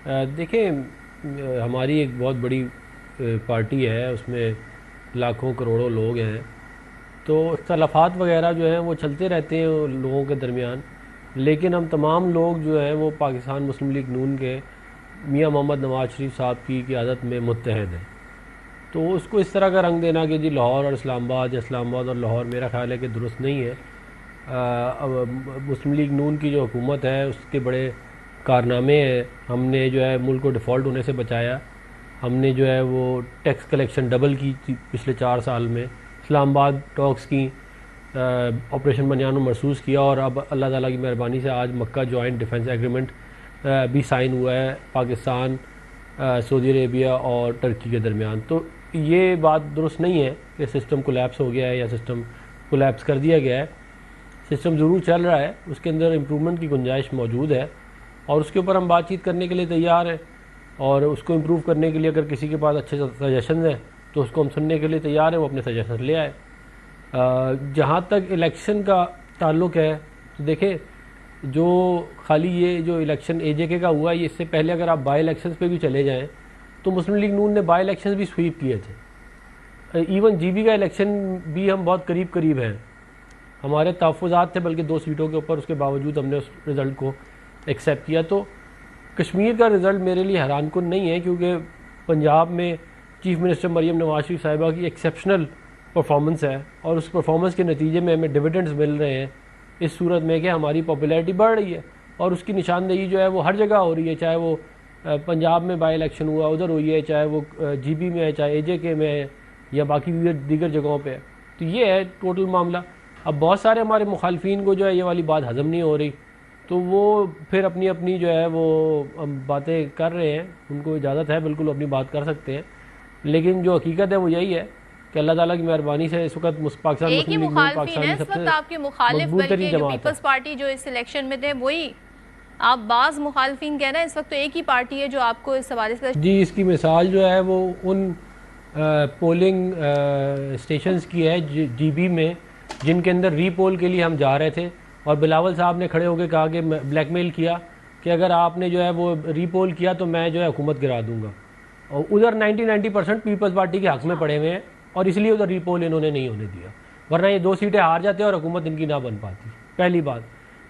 देखिए, हमारी एक बहुत बड़ी पार्टी है, उसमें लाखों करोड़ों लोग हैं। तो इख्तलाफात वगैरह जो हैं वो चलते रहते हैं लोगों के दरमियान। लेकिन हम तमाम लोग जो हैं वो पाकिस्तान मुस्लिम लीग नून के मियां मोहम्मद नवाज शरीफ साहब की क़यादत में मुत्तहद हैं। तो उसको इस तरह का रंग देना कि जी लाहौर और इस्लामाबाद या इस्लामाबाद और लाहौर, मेरा ख्याल है कि दुरुस्त नहीं है। अब मुस्लिम लीग नून की जो हुकूमत है उसके बड़े कारनामे हैं। हमने जो है मुल्क को डिफ़ॉल्ट होने से बचाया। हमने जो है वो टैक्स कलेक्शन डबल की थी पिछले 4 साल में। इस्लामाबाद टॉक्स की ऑपरेशन बनियान महसूस किया, और अब अल्लाह ताला की मेहरबानी से आज मक्का जॉइंट डिफेंस एग्रीमेंट भी साइन हुआ है पाकिस्तान, सऊदी अरेबिया और टर्की के दरमियान। तो ये बात दुरुस्त नहीं है कि सिस्टम कोलैप्स हो गया है या सिस्टम कोलैप्स कर दिया गया है। सिस्टम ज़रूर चल रहा है, उसके अंदर इम्प्रूवमेंट की गुंजाइश मौजूद है, और उसके ऊपर हम बातचीत करने के लिए तैयार हैं। और उसको इम्प्रूव करने के लिए अगर किसी के पास अच्छे सजेशन हैं तो उसको हम सुनने के लिए तैयार हैं, वो अपने सजेशन ले आए। जहाँ तक इलेक्शन का ताल्लुक़ है, तो देखें, जो खाली ये जो इलेक्शन एजेके का हुआ, ये इससे पहले अगर आप बाई इलेक्शंस पे भी चले जाएं तो मुस्लिम लीग नून ने बाई इलेक्शंस भी स्वीप किए थे। इवन जीबी का इलेक्शन भी हम बहुत करीब करीब हैं, हमारे तहफ़्फ़ुज़ात थे बल्कि 2 सीटों के ऊपर, उसके बावजूद हमने उस रिज़ल्ट को एक्सेप्ट किया। तो कश्मीर का रिज़ल्ट मेरे लिए हैरानकुन नहीं है, क्योंकि पंजाब में चीफ़ मिनिस्टर मरीम नवाज शरीफ साहिबा की एक्सेप्शनल परफॉर्मेंस है, और उस परफॉर्मेंस के नतीजे में हमें डिविडेंड्स मिल रहे हैं इस सूरत में कि हमारी पॉपुलैरिटी बढ़ रही है। और उसकी निशानदेही जो है वो हर जगह हो रही है, चाहे वो पंजाब में बाई इलेक्शन हुआ उधर हुई है, चाहे वो जीबी में है, चाहे एजेके में है, या बाकी दीगर जगहों पर है। तो ये है टोटल मामला। अब बहुत सारे हमारे मुखालफिन को जो है ये वाली बात हज़म नहीं हो रही, तो वो फिर अपनी अपनी जो है वो बातें कर रहे हैं। उनको इजाज़त है, बिल्कुल अपनी बात कर सकते हैं। लेकिन जो हकीकत है वो यही है कि अल्लाह ताला की मेहरबानी से इस वक्त पाकिस्तान एक ही मुस्लिम लीग नून मुखालफिन पाकिस्तान है की इस वक्त सबसे आपके मुखालिफ, मकबूल तरीन बल्कि जो जमात है। पीपल्स पार्टी जो इस इलेक्शन में थे वही आप बाज मुखालफिन कह रहे हैं। इस वक्त तो एक ही पार्टी है जो आपको इस हवाले से। जी, इसकी मिसाल जो है वो उन पोलिंग स्टेशंस की है जीबी में, जिनके अंदर रीपोल के लिए हम जा रहे थे, और बिलावल साहब ने खड़े होकर कहा कि ब्लैकमेल किया कि अगर आपने जो है वो रीपोल किया तो मैं जो है हुकूमत गिरा दूंगा। और उधर 90% पीपल्स पार्टी के हक में पड़े हुए हैं, और इसलिए उधर रीपोल इन्होंने नहीं होने दिया, वरना ये 2 सीटें हार जाते और हुकूमत इनकी ना बन पाती। पहली बात।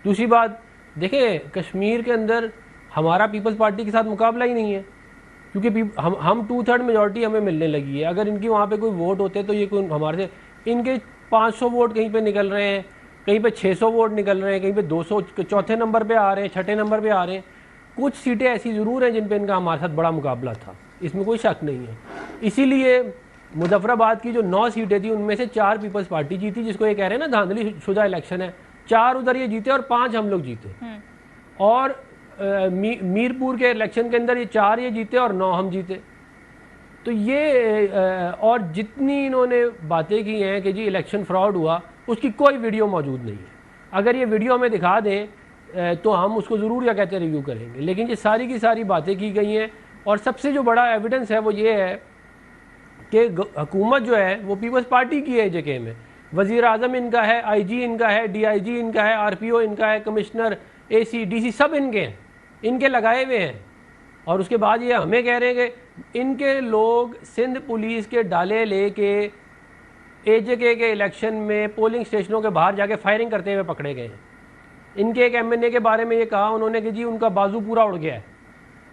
दूसरी बात, देखिए, कश्मीर के अंदर हमारा पीपल्स पार्टी के साथ मुकाबला ही नहीं है, क्योंकि हम 2/3 मेजॉरिटी हमें मिलने लगी है। अगर इनकी वहाँ पे कोई वोट होते तो ये कोई हमारे से, इनके 500 वोट कहीं पे निकल रहे हैं, कहीं पे 600 वोट निकल रहे हैं, कहीं पे 200 चौथे नंबर पे आ रहे हैं, छठे नंबर पे आ रहे हैं। कुछ सीटें ऐसी ज़रूर हैं जिन पे इनका हमारे साथ बड़ा मुकाबला था, इसमें कोई शक नहीं है। इसीलिए मुजफ्फराबाद की जो 9 सीटें थी उनमें से 4 पीपल्स पार्टी जीती, जिसको ये कह रहे हैं ना धांधली शुदा इलेक्शन है। 4 उधर ये जीते और 5 हम लोग जीते। और मीरपुर के इलेक्शन के अंदर ये 4 ये जीते और 9 हम जीते। तो ये और जितनी इन्होंने बातें की हैं कि जी इलेक्शन फ्रॉड हुआ, उसकी कोई वीडियो मौजूद नहीं है। अगर ये वीडियो हमें दिखा दें तो हम उसको ज़रूर क्या कहते हैं रिव्यू करेंगे, लेकिन ये सारी की सारी बातें की गई हैं। और सबसे जो बड़ा एविडेंस है वो ये है कि हुकूमत जो है वो पीपल्स पार्टी की है। जेके में वज़ीर आज़म इनका है, IG इनका है, DIG इनका है, RPO इनका है, कमिश्नर AC DC सब इनके हैं, इनके लगाए हुए हैं। और उसके बाद ये हमें कह रहे हैं कि इनके लोग सिंध पुलिस के डाले लेके AJK के इलेक्शन में पोलिंग स्टेशनों के बाहर जाके फायरिंग करते हुए पकड़े गए हैं। इनके एक MNA के बारे में ये कहा उन्होंने कि जी उनका बाजू पूरा उड़ गया है।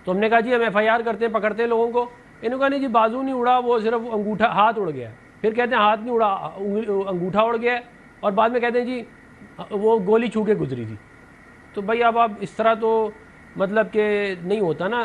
तो हमने कहा जी हम FIR करते हैं, पकड़ते हैं लोगों को। इन्होंने कहा नहीं जी बाजू नहीं उड़ा, वो सिर्फ अंगूठा हाथ उड़ गया। फिर कहते हैं हाथ नहीं उड़ा, अंगूठा उड़ गया। और बाद में कहते हैं जी वो गोली छू के गुजरी थी। तो भाई अब आप इस तरह तो मतलब कि नहीं होता ना।